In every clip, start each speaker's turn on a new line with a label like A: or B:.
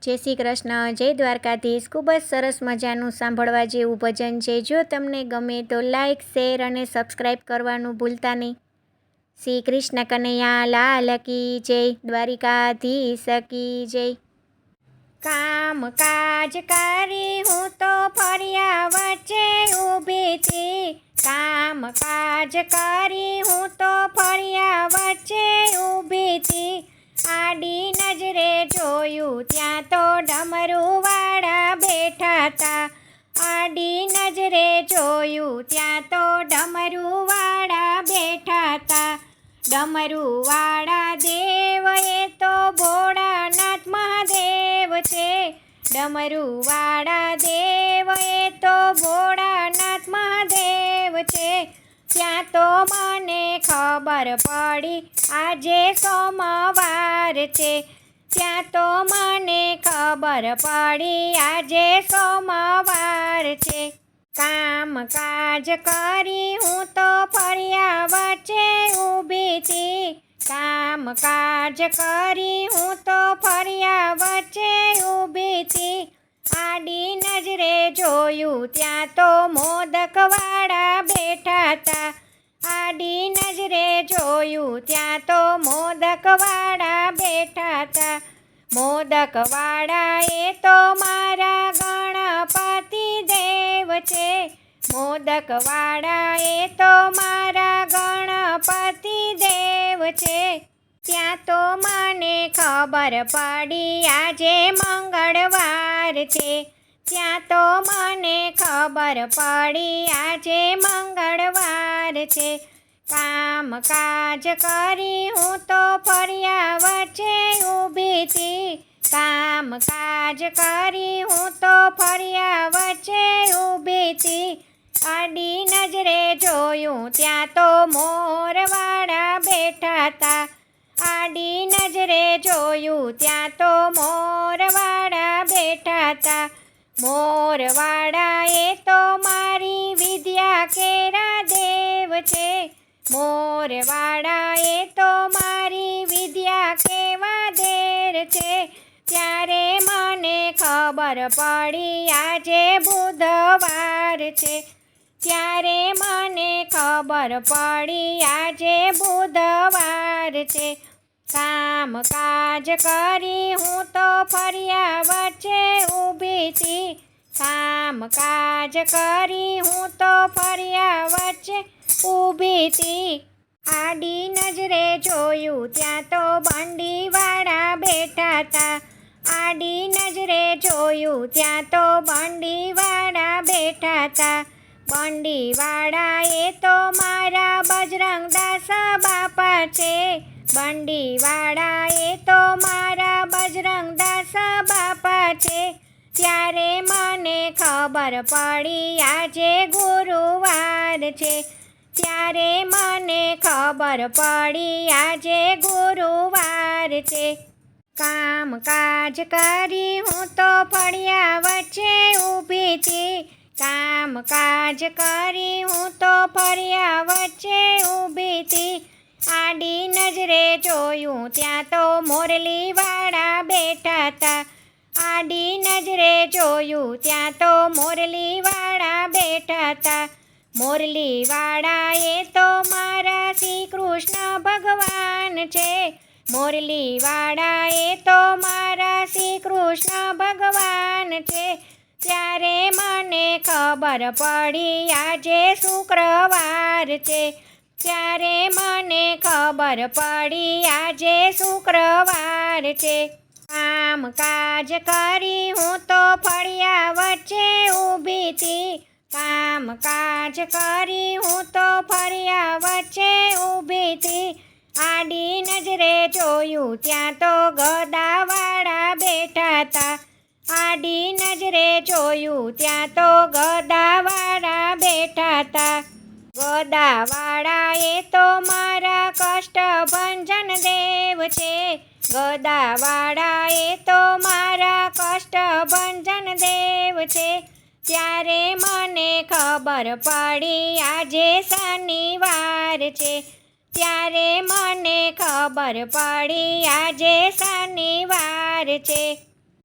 A: જય શ્રી કૃષ્ણ, જય દ્વારકાધીશ। ખૂબ જ સરસ મજાનું સાંભળવા જેવું ભજન છે। જો તમને ગમે તો લાઈક, શેર અને સબસ્ક્રાઈબ કરવાનું ભૂલતા નહીં। શ્રી કૃષ્ણ કનૈયા લાલ કી જય, દ્વારિકાધીશ કી જય। કામ કાજ કરી હું તો ફર્યા વચ્ચે ઊભી થી। કામ કાજ કરી હું તો ફર્યા વચ્ચે ઊભી થી। આડી નજરે જોયું ત્યાં તો ડમરુવાળા બેઠા તા। આડી નજરે જોયું ત્યાં તો ડમરુવાળા બેઠા તા। ડમરુવાળા દેવ એ તો ભોળાનાથ મહાદેવ છે। ડમરુવાળા દેવ એ તો ભોળાનાથ મહાદેવ છે। ત્યાં તો મને ખબર પડી આજે સોમવાર છે। ત્યાં તો મને ખબર પડી આજે સોમવાર છે। કામ કાજ કરી હું તો ફર્યા વચ્ચે ઊભી થી। કામ કાજ કરી હું તો ફર્યા વચ્ચે ઊભી થી। આડી નજરે જોયું ત્યાં તો મોદકવાળા બેઠા તા। આડી નજરે જોયું ત્યાં તો મોદકવાળા બેઠા તા। મોદકવાળા એ તો મારા ગણપતિ દેવ છે। મોદકવાળા એ તો મારા ગણપતિ દેવ છે। ત્યાં તો મને ખબર પડી આજે મંગળવાર છે। ત્યાં તો મને ખબર પડી આજે મંગળવાર છે। કામ કાજ કરી હું તો ફર્યા વચ્ચે ઊભી થી। કામ કાજ કરી હું તો ફર્યા વચ્ચે ઊભી થી। આડી નજરે જોયું ત્યાં તો મોરવાળા બેઠા તા। આડી નજરે જોયું ત્યાં તો મોરવાળા બેઠા તા। મોરવાળા એ તો મારી વિદ્યા કેરા દેવ છે। મોરવાળા એ તો મારી વિદ્યા કેવા દેર છે। ત્યારે મને ખબર પડી આજે બુધવાર છે। ત્યારે મને ખબર પડી આજે બુધવાર છે। કામ કાજ કરી હું તો ફર્યા વચ્ચે ઊભી થી। કામ કાજ કરી હું તો ફર્યા વચ્ચે ઊભી થી। આડી નજરે જોયું ત્યાં તો બંડીવાળા બેઠા તા। આડી નજરે જોયું ત્યાં તો બંડીવાળા બેઠા તા। બંડીવાળા એ તો મારા બજરંગદાસ બાપા છે। બંડીવાળા એ તો મારા બજરંગદાસ બાપા છે। ત્યારે મને ખબર પડી આજે ગુરુવાર છે। ત્યારે મને ખબર પડી આજે ગુરુવાર છે। કામ કાજ કરી હું તો ફળિયા વચ્ચે ઊભી થી। કામ કાજ કરી હું તો ફળિયા વચ્ચે ઊભી થી। આડી નજરે જોયું ત્યાં તો મોરલીવાળા બેઠા તા। આડી નજરે જોયું ત્યાં તો મોરલીવાળા બેઠા તા। મોરલીવાળા એ તો મારા શ્રી કૃષ્ણ ભગવાન છે। મોરલીવાળા એ તો મારા શ્રી કૃષ્ણ ભગવાન છે। ત્યારે મને ખબર પડી આજે શુક્રવાર છે। ત્યારે મને ખબર પડી આજે શુક્રવાર છે। કામ કાજ કરી હું તો ફળિયા વચ્ચે ઊભી થી। કામ કાજ કરી હું તો ફળિયા વચ્ચે ઊભી થી। આડી નજરે જોયું ત્યાં તો ગદાવાળા બેઠા તા। આડી નજરે જોયું ત્યાં તો ગદાવાળા બેઠા તા। ગદાવાળા એ તો મારા કષ્ટભંજન દેવ છે। ગદાવાળા એ તો મારા કષ્ટભંજન દેવ છે। ત્યારે મને ખબર પડી આજે શનિવાર છે। ત્યારે મને ખબર પડી આજે શનિવાર છે।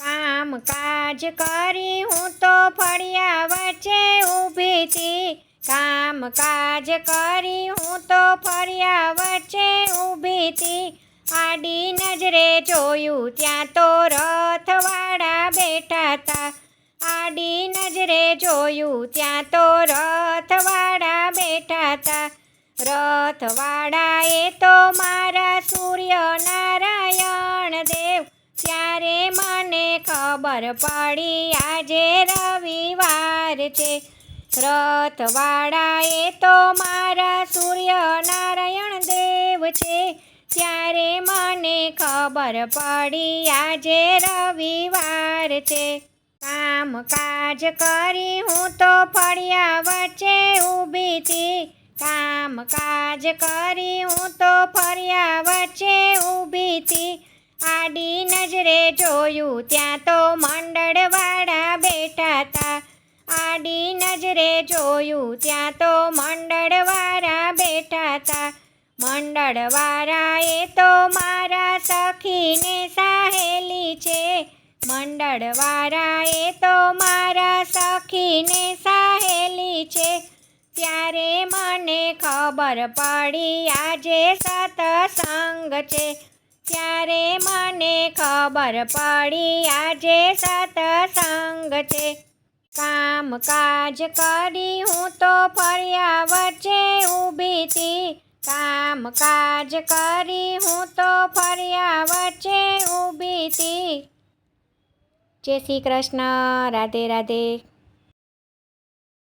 A: કામકાજ કરી હું તો ફળિયા વચ્ચે ઊભી હતી. કામકાજ કરી હું તો ફળિયા વચ્ચે ઊભી હતી. આડી નજરે જોયું ત્યાં તો રથવાળા બેઠા તા. આડી નજરે જોયું ત્યાં તો રથવાળા બેઠા તા. રથવાળા એ તો મારા સૂર્યનારાયણ દેવ. ત્યારે મને ખબર પડી આજે રવિવાર છે. રથવાળા એ તો મારા સૂર્યનારાયણ દેવ છે. ત્યારે મને ખબર પડી આજે રવિવાર છે. કામકાજ કરી હું તો ફળિયા વચ્ચે ઊભી હતી. કામકાજ કરી હું તો ફળિયા વચ્ચે ઊભી હતી. આડી નજરે જોયું ત્યાં તો મંડળવાળા બેઠા તા. આડી નજરે જોયું ત્યાં તો મંડળવાળા બેઠા તા. મંડળવાળા એ તો મારા સખીને સહેલી છે. મંડળવાળા એ તો મારા સખીને સહેલી છે. ત્યારે મને ખબર પડી આજે સત્સંગ છે. ત્યારે મને ખબર પડી આજે સત્સંગ છે. કામકાજ કરી હું તો ફળિયા વચ્ચે ઊભી હતી. કામકાજ કરી હું તો ફળિયા વચ્ચે ઊભી હતી. જય શ્રી કૃષ્ણ. રાધે રાધે.